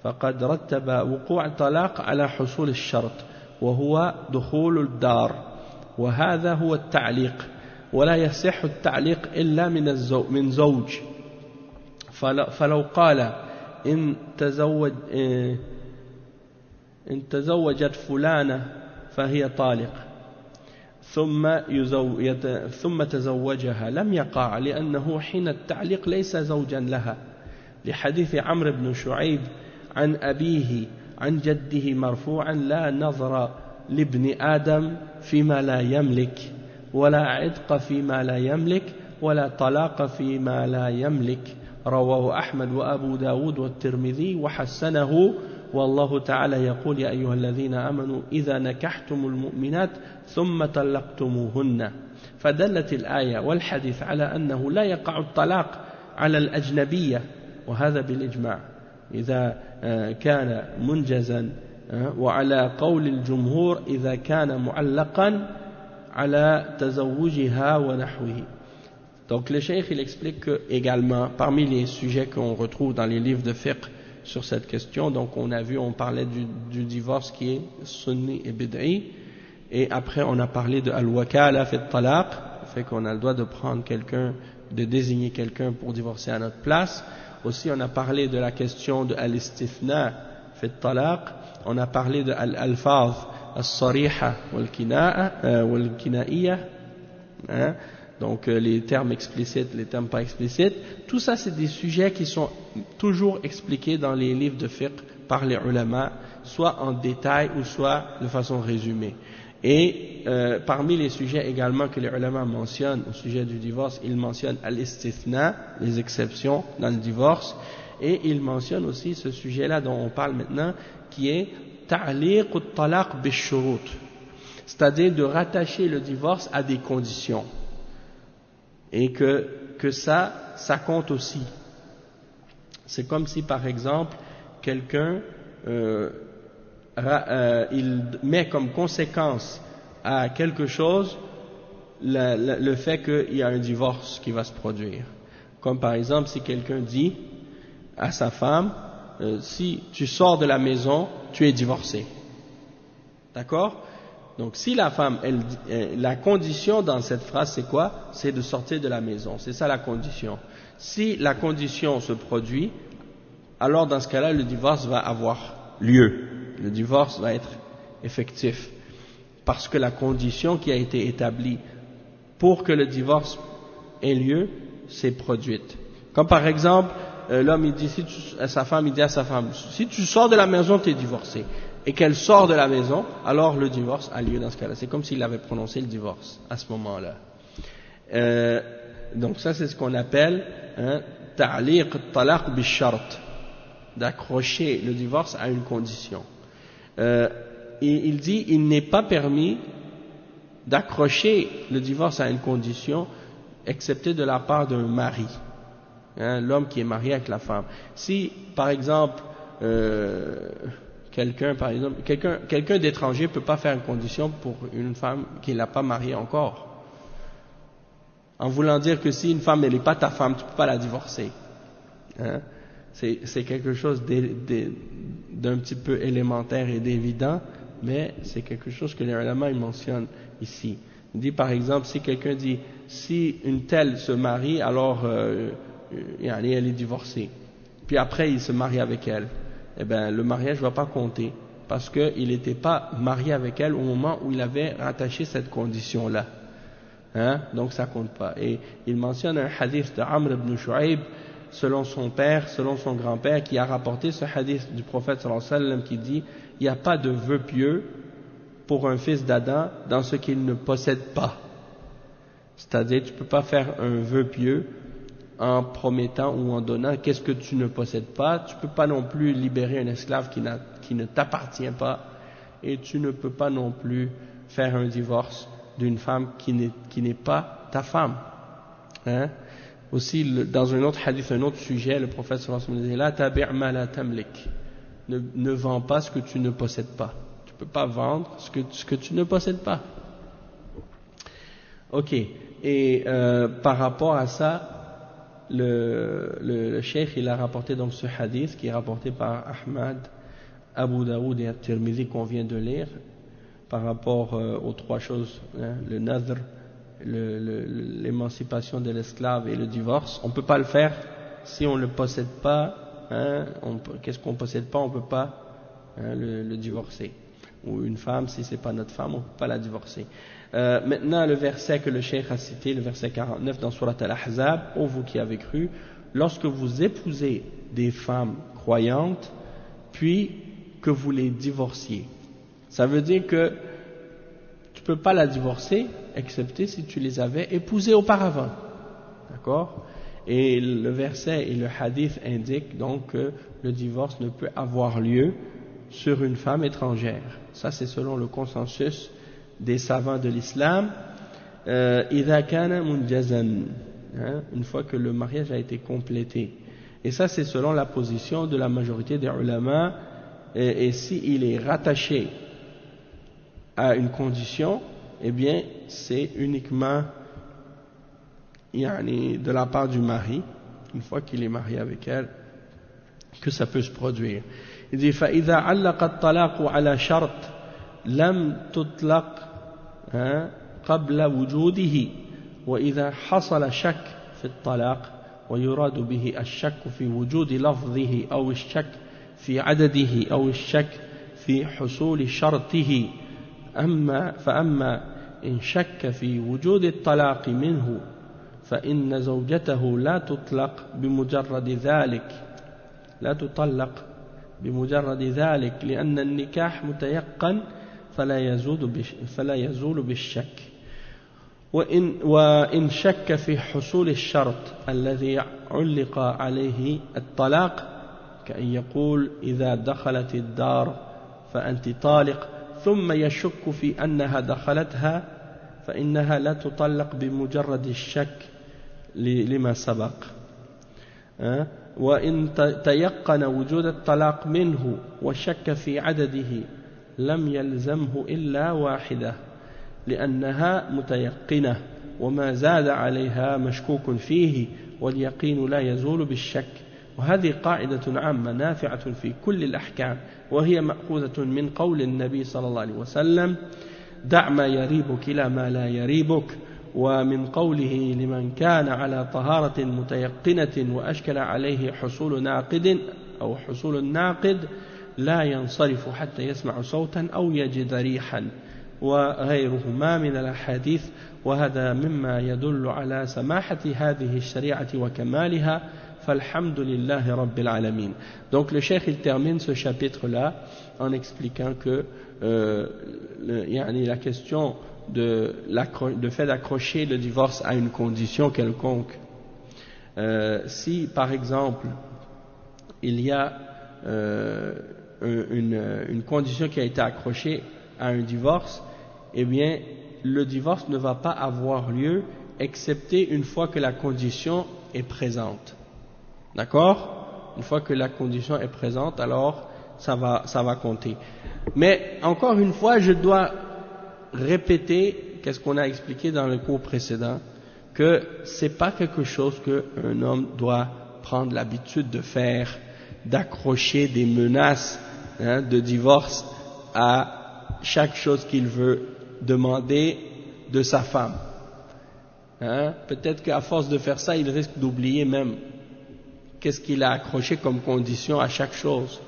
فقد رتب وقوع الطلاق على حصول الشرط وهو دخول الدار وهذا هو التعليق ولا يصح التعليق إلا من زوج فلو قال إن تزوجت فلانة فهي طالق ثم تزوجها لم يقع لأنه حين التعليق ليس زوجا لها لحديث عمرو بن شعيب عن أبيه عن جده مرفوعا لا نظر لابن آدم فيما لا يملك ولا عتق فيما لا يملك ولا طلاق فيما لا يملك رواه أحمد وأبو داود والترمذي وحسنه والله تعالى يقول يا أيها الذين آمنوا إذا نكحتم المؤمنات ثم طلقتموهن فدلت الآية والحديث على أنه لا يقع الطلاق على الأجنبية وهذا بالإجماع إذا كان منجزا وعلى قول الجمهور إذا كان معلقا على تزوجها ونحوه. Donc le cheikh il explique que également parmi les sujets qu'on retrouve dans les livres de fiqh sur cette question, donc on parlait du divorce qui est sunni et bid'i, et après on a parlé de al-wakala fi talaq, fait qu'on a le droit de prendre quelqu'un, de désigner quelqu'un pour divorcer à notre place. Aussi on a parlé de la question de al-istithna fi talaq, on a parlé de al-alfaz as-sariha wal-kina'iyya, donc les termes explicites, les termes pas explicites, tout ça c'est des sujets qui sont toujours expliqués dans les livres de fiqh par les ulama, soit en détail ou soit de façon résumée. Et parmi les sujets également que les ulama mentionnent au sujet du divorce, ils mentionnent al-istithna, les exceptions dans le divorce, et ils mentionnent aussi ce sujet-là dont on parle maintenant, qui est ta'liq at-talaq bish-shurut, c'est-à-dire de rattacher le divorce à des conditions. Et que ça compte aussi. C'est comme si par exemple quelqu'un il met comme conséquence à quelque chose le fait qu'il y a un divorce qui va se produire. Comme par exemple si quelqu'un dit à sa femme si tu sors de la maison tu es divorcé. D'accord? Donc si la femme, la condition dans cette phrase c'est quoi? C'est de sortir de la maison, c'est ça la condition. Si la condition se produit, alors dans ce cas-là le divorce va avoir lieu, le divorce va être effectif, parce que la condition qui a été établie pour que le divorce ait lieu, s'est produite. Comme par exemple, l'homme il dit à sa femme, si tu sors de la maison, tu es divorcé. Et qu'elle sort de la maison, alors le divorce a lieu dans ce cas-là. C'est comme s'il avait prononcé le divorce à ce moment-là. Donc ça, c'est ce qu'on appelle ta'liq talaq bishart, d'accrocher le divorce à une condition. Et il dit, il n'est pas permis d'accrocher le divorce à une condition, excepté de la part d'un mari, l'homme qui est marié avec la femme. Si, par exemple, quelqu'un d'étranger ne peut pas faire une condition pour une femme qu'il n'a pas mariée encore, en voulant dire que si une femme elle n'est pas ta femme, tu ne peux pas la divorcer. C'est quelque chose d'un petit peu élémentaire et d'évident, mais c'est quelque chose que les ulama mentionnent ici. Il dit par exemple, si quelqu'un dit si une telle se marie, alors elle est divorcée, puis après il se marie avec elle, eh bien le mariage ne va pas compter, parce qu'il n'était pas marié avec elle au moment où il avait rattaché cette condition-là. Donc ça compte pas. Et il mentionne un hadith de Amr ibn Shu'aib, selon son père, selon son grand-père, qui a rapporté ce hadith du prophète sallallahu alayhi wa sallam qui dit il n'y a pas de vœu pieux pour un fils d'Adam dans ce qu'il ne possède pas. C'est-à-dire tu ne peux pas faire un vœu pieux en promettant ou en donnant qu'est-ce que tu ne possèdes pas. Tu ne peux pas non plus libérer un esclave qui ne t'appartient pas, et tu ne peux pas non plus faire un divorce d'une femme qui n'est pas ta femme. Aussi, dans un autre hadith, un autre sujet, le prophète sallallahu alayhi wa sallam disait la tabi' ma la tamlik, ne vends pas ce que tu ne possèdes pas. Tu ne peux pas vendre ce que tu ne possèdes pas. Ok, et par rapport à ça, le cheikh il a rapporté donc ce hadith qui est rapporté par Ahmad, Abu Daoud et At-Tirmidhi qu'on vient de lire, par rapport aux trois choses, le nadr, l'émancipation de l'esclave et le divorce. On ne peut pas le faire si on ne le possède pas. Qu'est-ce qu'on ne possède pas, on ne peut pas le divorcer. Ou une femme, si ce n'est pas notre femme, on ne peut pas la divorcer. Maintenant, le verset que le cheikh a cité, le verset 49 dans Surat Al-Ahzab, ô vous qui avez cru, lorsque vous épousez des femmes croyantes, puis que vous les divorciez. Ça veut dire que tu ne peux pas la divorcer, excepté si tu les avais épousées auparavant. D'accord? Et le verset et le hadith indiquent donc que le divorce ne peut avoir lieu sur une femme étrangère. Ça, c'est selon le consensus des savants de l'islam. إِذَا كَانَ مُنْجَزًا, une fois que le mariage a été complété. Et ça, c'est selon la position de la majorité des ulama. Et s'il est rattaché à une condition, eh bien, c'est uniquement de la part du mari, une fois qu'il est marié avec elle, que ça peut se produire. Il dit فَإِذَا عَلَّقَ الطَّلَاقُ عَلَى شَرْطٍ لَمْ تُطْلَقْ قبل وجوده وإذا حصل شك في الطلاق ويراد به الشك في وجود لفظه أو الشك في عدده أو الشك في حصول شرطه فأما إن شك في وجود الطلاق منه فإن زوجته لا تطلق بمجرد ذلك لأن النكاح متيقن فلا يزول بالشك وإن شك في حصول الشرط الذي علق عليه الطلاق كأن يقول إذا دخلت الدار فأنت طالق ثم يشك في أنها دخلتها فإنها لا تطلق بمجرد الشك لما سبق وإن تيقن وجود الطلاق منه وشك في عدده لم يلزمه إلا واحدة لأنها متيقنة وما زاد عليها مشكوك فيه واليقين لا يزول بالشك وهذه قاعدة عامة نافعة في كل الأحكام وهي مأخوذة من قول النبي صلى الله عليه وسلم دع ما يريبك إلى ما لا يريبك ومن قوله لمن كان على طهارة متيقنة وأشكل عليه حصول ناقد أو حصول الناقد لا ينصرف حتى يسمع صوتا أو يجد ريحا وغيرهما من الأحاديث وهذا مما يدل على سماحة هذه الشريعة وكمالها فالحمد لله رب العالمين. Donc le cheikh il termine ce chapitre là en expliquant que la question de fait d'accrocher le divorce à une condition quelconque, si par exemple il y a une condition qui a été accrochée à un divorce, eh bien le divorce ne va pas avoir lieu excepté une fois que la condition est présente. D'accord? Une fois que la condition est présente, alors ça va compter. Mais encore une fois, je dois répéter qu'est-ce qu'on a expliqué dans le cours précédent, que c'est pas quelque chose qu'un homme doit prendre l'habitude de faire, d'accrocher des menaces de divorce à chaque chose qu'il veut demander de sa femme. Peut-être qu'à force de faire ça, il risque d'oublier même qu'est-ce qu'il a accroché comme condition à chaque chose.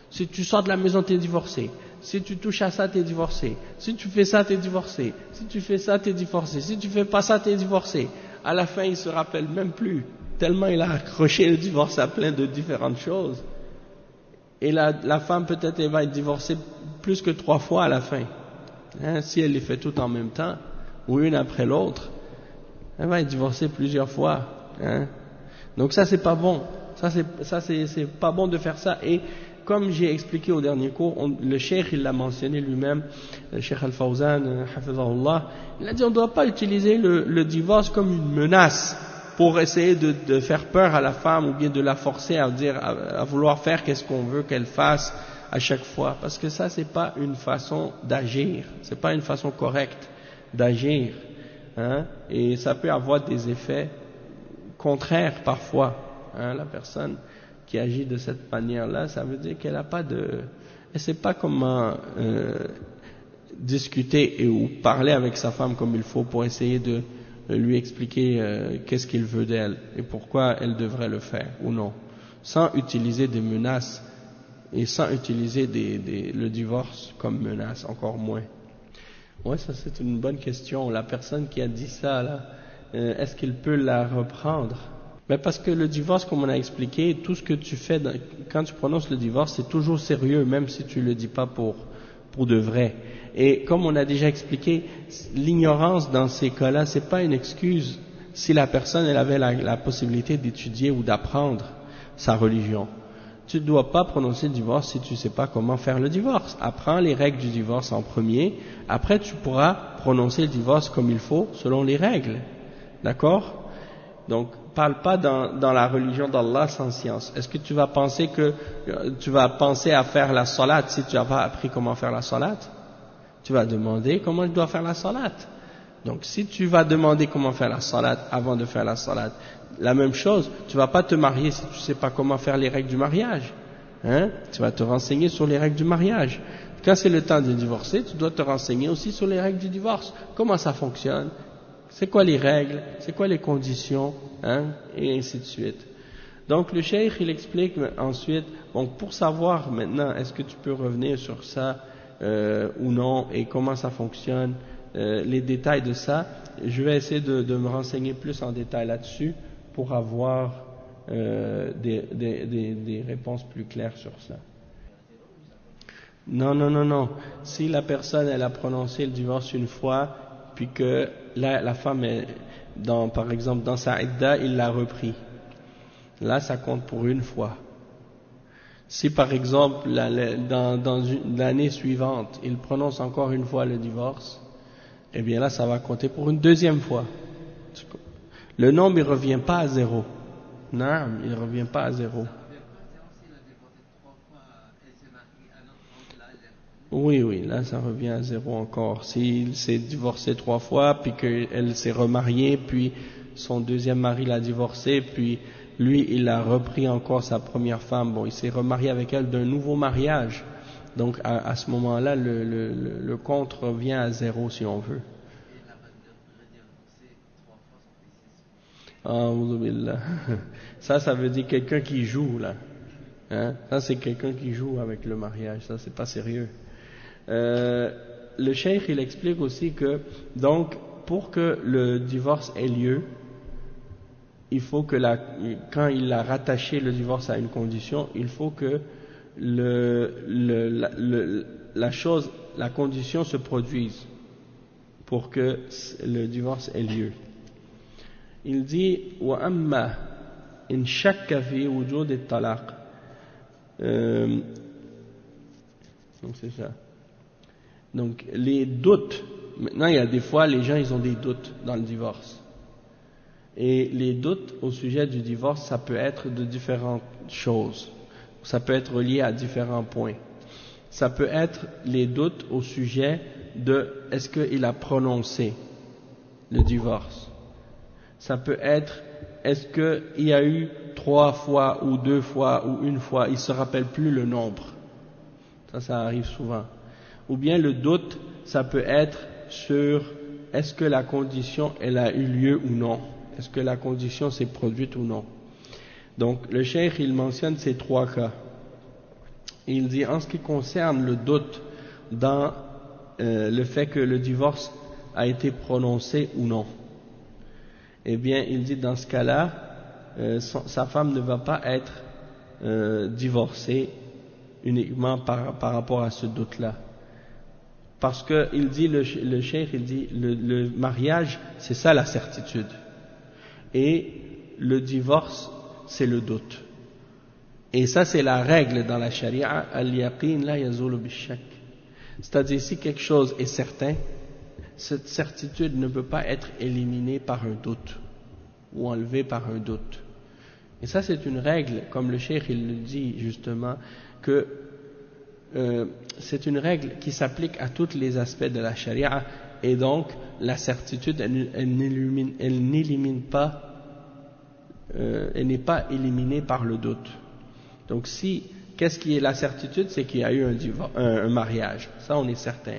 Si tu sors de la maison, t'es divorcé. Si tu touches à ça, t'es divorcé. Si tu fais ça, t'es divorcé. Si tu fais ça, t'es divorcé. Si tu fais pas ça, t'es divorcé. À la fin, il se rappelle même plus. Tellement il a accroché le divorce à plein de différentes choses. Et la femme, peut-être, elle va être divorcée plus que 3 fois à la fin. Si elle les fait toutes en même temps, ou une après l'autre, elle va être divorcée plusieurs fois. Donc ça, c'est pas bon. Ça, c'est pas bon de faire ça. Et comme j'ai expliqué au dernier cours, le cheikh, il l'a mentionné lui-même, le cheikh Al-Fawzan, hafizahullah, il a dit on ne doit pas utiliser le divorce comme une menace pour essayer de faire peur à la femme ou bien de la forcer à vouloir faire qu'est-ce qu'on veut qu'elle fasse à chaque fois. Parce que ça, c'est pas une façon d'agir. C'est pas une façon correcte d'agir. Et ça peut avoir des effets contraires parfois. La personne qui agit de cette manière-là, ça veut dire qu'elle n'a pas elle ne sait pas comment discuter ou parler avec sa femme comme il faut pour essayer de lui expliquer qu'est-ce qu'il veut d'elle et pourquoi elle devrait le faire ou non, sans utiliser des menaces et sans utiliser le divorce comme menace, encore moins. Ouais, ça c'est une bonne question. La personne qui a dit ça, là, est-ce qu'il peut la reprendre? Mais parce que le divorce, comme on a expliqué, tout ce que tu fais quand tu prononces le divorce, c'est toujours sérieux, même si tu le dis pas pour de vrai. Et comme on a déjà expliqué, l'ignorance dans ces cas-là, c'est pas une excuse si la personne elle avait la possibilité d'étudier ou d'apprendre sa religion. Tu ne dois pas prononcer le divorce si tu ne sais pas comment faire le divorce. Apprends les règles du divorce en premier, après tu pourras prononcer le divorce comme il faut, selon les règles. D'accord? Donc, parle pas dans la religion d'Allah sans science. Est-ce que tu vas penser à faire la salat si tu n'as pas appris comment faire la salat? Tu vas demander comment je dois faire la salat. Donc, si tu vas demander comment faire la salat avant de faire la salat, la même chose, tu vas pas te marier si tu sais pas comment faire les règles du mariage. Tu vas te renseigner sur les règles du mariage. Quand c'est le temps de divorcer, tu dois te renseigner aussi sur les règles du divorce. Comment ça fonctionne? C'est quoi les règles? C'est quoi les conditions? Et ainsi de suite. Donc le cheikh il explique ensuite, donc pour savoir maintenant est-ce que tu peux revenir sur ça ou non et comment ça fonctionne, les détails de ça, je vais essayer de me renseigner plus en détail là-dessus pour avoir des réponses plus claires sur ça. Non. Si la personne elle a prononcé le divorce une fois, puis que la femme est par exemple dans sa idda, il l'a repris. Là, ça compte pour une fois. Si par exemple dans l'année suivante, il prononce encore une fois le divorce, eh bien là, ça va compter pour une deuxième fois. Le nombre, il revient pas à zéro. Non, il revient pas à zéro. Oui, là ça revient à zéro encore. S'il s'est divorcé 3 fois, puis qu'elle s'est remariée, puis son deuxième mari l'a divorcée, puis lui il a repris encore sa première femme, bon il s'est remarié avec elle d'un nouveau mariage, donc à ce moment-là le compte revient à zéro si on veut. Ça veut dire quelqu'un qui joue là, hein? Ça c'est quelqu'un qui joue avec le mariage, ça c'est pas sérieux. Le cheikh il explique aussi que donc pour que le divorce ait lieu, il faut que quand il a rattaché le divorce à une condition, il faut que la condition se produise pour que le divorce ait lieu. Il dit وَأَمَّا إِنْ شَكَّ فِي وُجُودِ الطَّلَاقِ. Donc c'est ça. Donc les doutes, maintenant il y a des fois les gens ils ont des doutes dans le divorce. Et les doutes au sujet du divorce, ça peut être de différentes choses. Ça peut être lié à différents points. Ça peut être les doutes au sujet de est-ce qu'il a prononcé le divorce. Ça peut être est-ce qu'il y a eu 3 fois ou 2 fois ou 1 fois, il ne se rappelle plus le nombre. Ça arrive souvent. Ou bien le doute, ça peut être sur est-ce que la condition elle a eu lieu ou non. Est-ce que la condition s'est produite ou non? Donc le cheikh il mentionne ces 3 cas. Il dit en ce qui concerne le doute dans le fait que le divorce a été prononcé ou non, eh bien il dit dans ce cas-là sa femme ne va pas être divorcée uniquement par rapport à ce doute-là. Parce que il dit le cheikh il dit le mariage c'est ça la certitude. Et le divorce, c'est le doute. Et ça, c'est la règle dans la charia, al-yaqin la yazulu bishak. C'est-à-dire, si quelque chose est certain, cette certitude ne peut pas être éliminée par un doute, ou enlevée par un doute. Et ça, c'est une règle, comme le cheikh, il le dit justement, que c'est une règle qui s'applique à tous les aspects de la charia, et donc, la certitude, elle n'élimine pas, elle n'est pas éliminée par le doute. Donc qu'est-ce qui est la certitude? C'est qu'il y a eu un mariage. Ça, on est certain.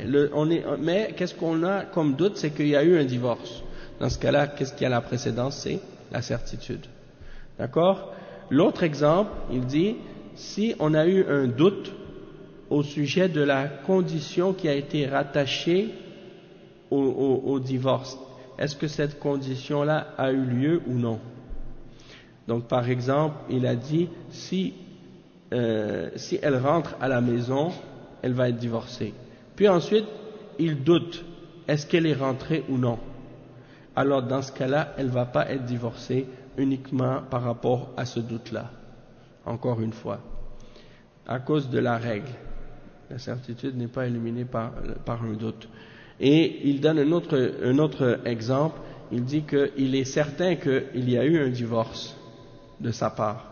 Mais qu'est-ce qu'on a comme doute? C'est qu'il y a eu un divorce. Dans ce cas-là, qu'est-ce qui a la précédence? C'est la certitude. D'accord? L'autre exemple, il dit, si on a eu un doute au sujet de la condition qui a été rattachée au divorce, est-ce que cette condition-là a eu lieu ou non? Donc par exemple, il a dit si elle rentre à la maison, elle va être divorcée. Puis ensuite, il doute, est-ce qu'elle est rentrée ou non? Alors dans ce cas-là, elle ne va pas être divorcée uniquement par rapport à ce doute-là. Encore une fois, à cause de la règle. La certitude n'est pas éliminée par un doute. Et il donne un autre exemple, il dit qu'il est certain qu'il y a eu un divorce de sa part,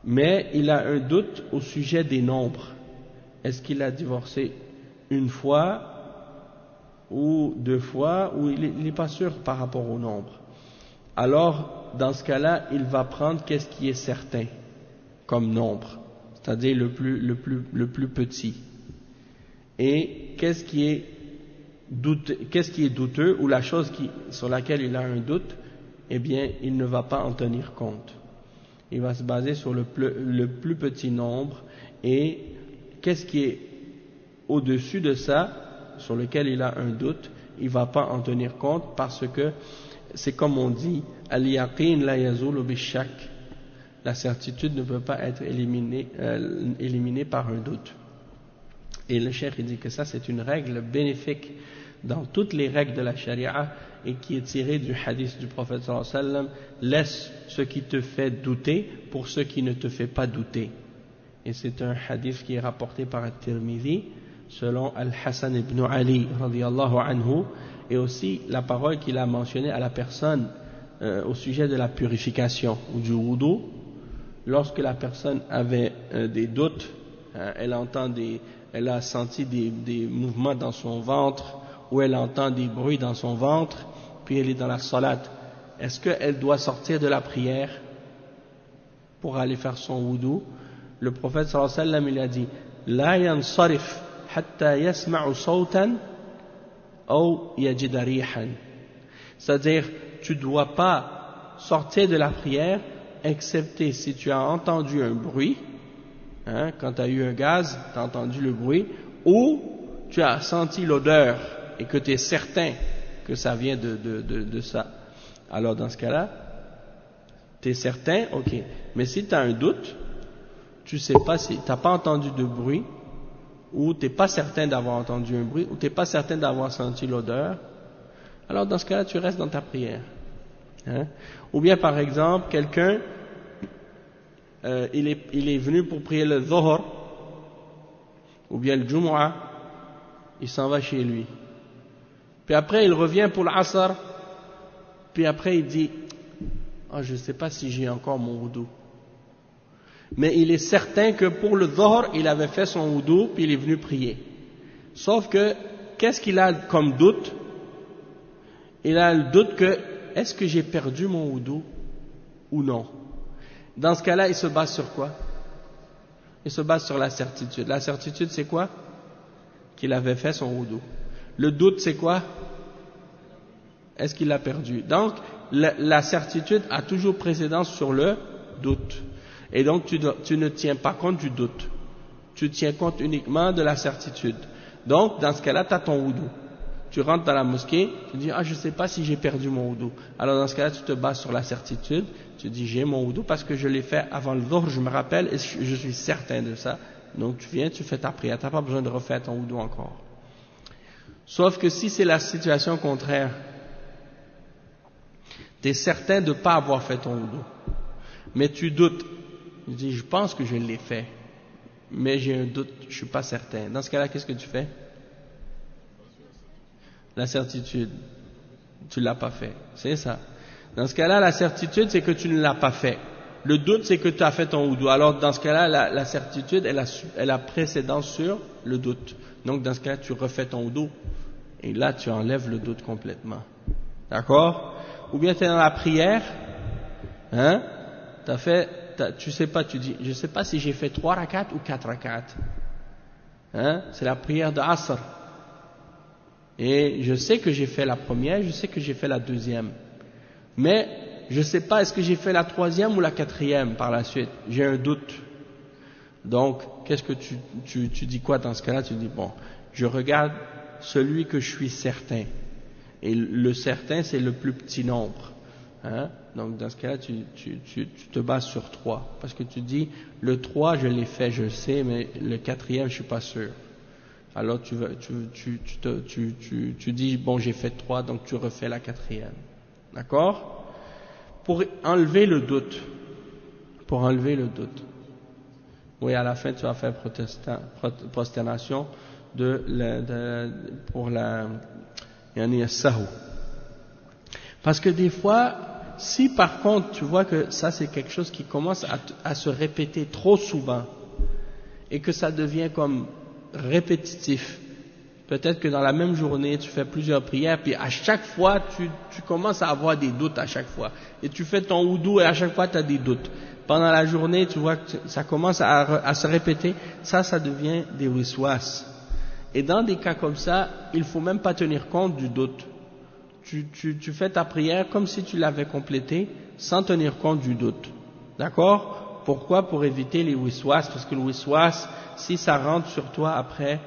mais il a un doute au sujet des nombres. Est-ce qu'il a divorcé 1 fois ou 2 fois, ou il n'est pas sûr par rapport au nombre? Alors, dans ce cas-là, il va prendre qu'est-ce qui est certain comme nombre, c'est-à-dire le plus petit. Et qu'est-ce qui est douteux, ou la chose sur laquelle il a un doute, eh bien, il ne va pas en tenir compte. Il va se baser sur le plus petit nombre, et qu'est-ce qui est au-dessus de ça, sur lequel il a un doute, il ne va pas en tenir compte, parce que c'est comme on dit, al-yaqin la yazulu bishak. La certitude ne peut pas être éliminée par un doute. Et le cheikh dit que ça c'est une règle bénéfique dans toutes les règles de la charia et qui est tirée du hadith du prophète sallallahu alayhi wa sallam: laisse ce qui te fait douter pour ce qui ne te fait pas douter. Et c'est un hadith qui est rapporté par At-Tirmidhi selon Al-Hassan ibn Ali radiyallahu anhu, et aussi la parole qu'il a mentionnée à la personne au sujet de la purification ou du wudu. Lorsque la personne avait des doutes, elle a senti des mouvements dans son ventre, ou elle entend des bruits dans son ventre, puis elle est dans la salat. Est-ce qu'elle doit sortir de la prière? pour aller faire son wudu, le prophète sallallahu alayhi wa sallam, il a dit la yansarif hatta yasma'u sawtan aw yajida rihan, c'est-à-dire tu dois pas sortir de la prière excepté si tu as entendu un bruit, hein, quand tu as eu un gaz, tu as entendu le bruit, ou tu as senti l'odeur et que tu es certain que ça vient de ça. Alors dans ce cas-là, tu es certain, ok. Mais si tu as un doute, tu sais pas si tu n'as pas entendu de bruit, ou tu n'es pas certain d'avoir entendu un bruit, ou tu n'es pas certain d'avoir senti l'odeur, alors dans ce cas-là, tu restes dans ta prière. Hein? Ou bien par exemple, quelqu'un, il est venu pour prier le Dhuhr, ou bien le Jumu'ah, il s'en va chez lui. Puis après, il revient pour l'Asr, puis après il dit « je ne sais pas si j'ai encore mon wudu ». Mais il est certain que pour le Dhuhr, il avait fait son wudu, puis il est venu prier. Sauf que, qu'est-ce qu'il a comme doute? Il a le doute que, est-ce que j'ai perdu mon wudu ou non? Dans ce cas-là, il se base sur quoi? Il se base sur la certitude. La certitude, c'est quoi? Qu'il avait fait son wudu. Le doute, c'est quoi? Est-ce qu'il l'a perdu? Donc, la certitude a toujours précédence sur le doute. Et donc, tu ne tiens pas compte du doute. Tu tiens compte uniquement de la certitude. Donc, dans ce cas-là, tu as ton wudu. Tu rentres dans la mosquée, tu dis, je ne sais pas si j'ai perdu mon wudu. Alors, dans ce cas-là, tu te bases sur la certitude. Tu dis, j'ai mon wudu parce que je l'ai fait avant le dhuhr, je me rappelle, et je suis certain de ça. Donc, tu viens, tu fais ta prière. Tu n'as pas besoin de refaire ton wudu encore. Sauf que si c'est la situation contraire, tu es certain de ne pas avoir fait ton wudu, mais tu doutes. Tu dis, je pense que je l'ai fait, mais j'ai un doute, je ne suis pas certain. Dans ce cas-là, qu'est-ce que tu fais? La certitude, tu ne l'as pas fait, c'est ça. Dans ce cas-là, la certitude, c'est que tu ne l'as pas fait. Le doute, c'est que tu as fait ton wudu. Alors, dans ce cas-là, la certitude, elle a précédence sur le doute. Donc, dans ce cas-là, tu refais ton wudu. Et là, tu enlèves le doute complètement. D'accord? Ou bien tu es dans la prière, hein? Tu sais pas, tu dis, je sais pas si j'ai fait 3 rakats ou 4 rakats. Hein? C'est la prière de Asr. Et je sais que j'ai fait la première, je sais que j'ai fait la deuxième. Mais, je sais pas est-ce que j'ai fait la troisième ou la quatrième par la suite. J'ai un doute. Donc, qu'est-ce que tu dis quoi dans ce cas-là? Tu dis, bon, je regarde celui que je suis certain. Et le certain, c'est le plus petit nombre. Hein? Donc, dans ce cas-là, tu te bases sur 3. Parce que tu dis, le 3, je l'ai fait, je sais, mais le 4e, je suis pas sûr. Alors, tu dis, bon, j'ai fait 3, donc tu refais la 4e. D'accord? Pour enlever le doute. Oui, à la fin, tu vas faire prosternation pour la sahou. Parce que des fois, si par contre tu vois que ça c'est quelque chose qui commence à se répéter trop souvent et que ça devient comme répétitif, peut-être que dans la même journée tu fais plusieurs prières puis à chaque fois tu commences à avoir des doutes à chaque fois et tu fais ton wudu et à chaque fois tu as des doutes. Pendant la journée tu vois que ça commence à se répéter, ça devient des wiswas. Et dans des cas comme ça, il ne faut même pas tenir compte du doute. Tu fais ta prière comme si tu l'avais complétée sans tenir compte du doute. D'accord? Pourquoi? Pour éviter les wiswas. Parce que le wiswas, si ça rentre sur toi après,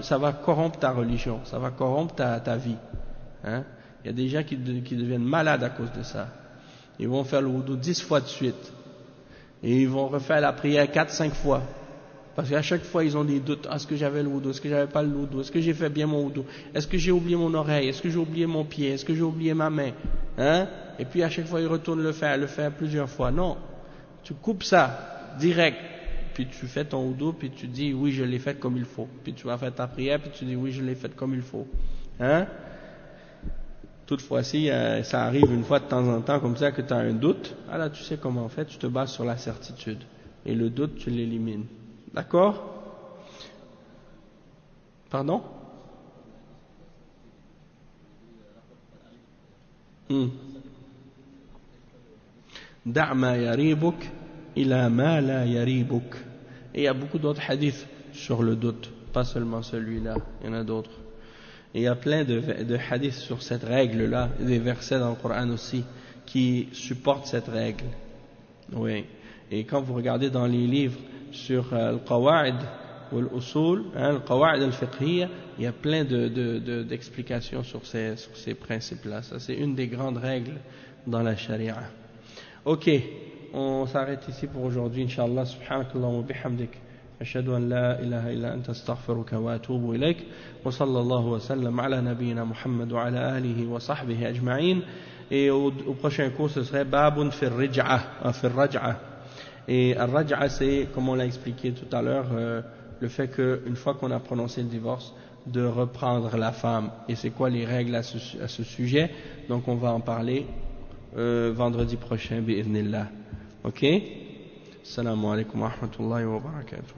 ça va corrompre ta religion, ça va corrompre ta vie. Hein? Il y a des gens qui deviennent malades à cause de ça. Ils vont faire le wudu 10 fois de suite. Et ils vont refaire la prière 4-5 fois. Parce qu'à chaque fois, ils ont des doutes. Est-ce que j'avais le wudu? Est-ce que j'avais pas le wudu? Est-ce que j'ai fait bien mon wudu? Est-ce que j'ai oublié mon oreille? Est-ce que j'ai oublié mon pied? Est-ce que j'ai oublié ma main? Hein? Et puis à chaque fois, ils retournent le faire plusieurs fois. Non. Tu coupes ça, direct. Puis tu fais ton wudu, puis tu dis, oui, je l'ai fait comme il faut. Puis tu vas faire ta prière, puis tu dis, oui, je l'ai fait comme il faut. Hein? Toutefois, si ça arrive une fois de temps en temps comme ça que tu as un doute, alors tu sais comment en fait, tu te bases sur la certitude. Et le doute, tu l'élimines. D'accord? Pardon? Da' ma yaribuk ila ma la yaribuk. Et il y a beaucoup d'autres hadiths sur le doute, pas seulement celui-là, il y en a d'autres. Et il y a plein de hadiths sur cette règle-là, des versets dans le Coran aussi, qui supportent cette règle. Oui. Et quand vous regardez dans les livres sur le Qawa'id ou l'Usul, le Qawa'id al-Fiqhiyya, il y a plein d'explications sur ces principes-là. Ça, c'est une des grandes règles dans la Sharia. Ok, on s'arrête ici pour aujourd'hui, Inch'Allah. Subhanakallah wa bihamdik. أشهد أن لا إله إلا أنت استغفرك وأتوب إليك وصلى الله وسلم على نبينا محمد وعلى آله وصحبه أجمعين. Et au prochain cours ce serait Babun fir raj'a. Et al-raj'a, c'est, comme on l'a expliqué tout à l'heure, le fait qu'une fois qu'on a prononcé le divorce, de reprendre la femme. Et c'est quoi les règles à ce sujet? Donc on va en parler vendredi prochain, bi'idhnillah. Ok? Assalamu alaikum wa rahmatullahi wa barakatuh.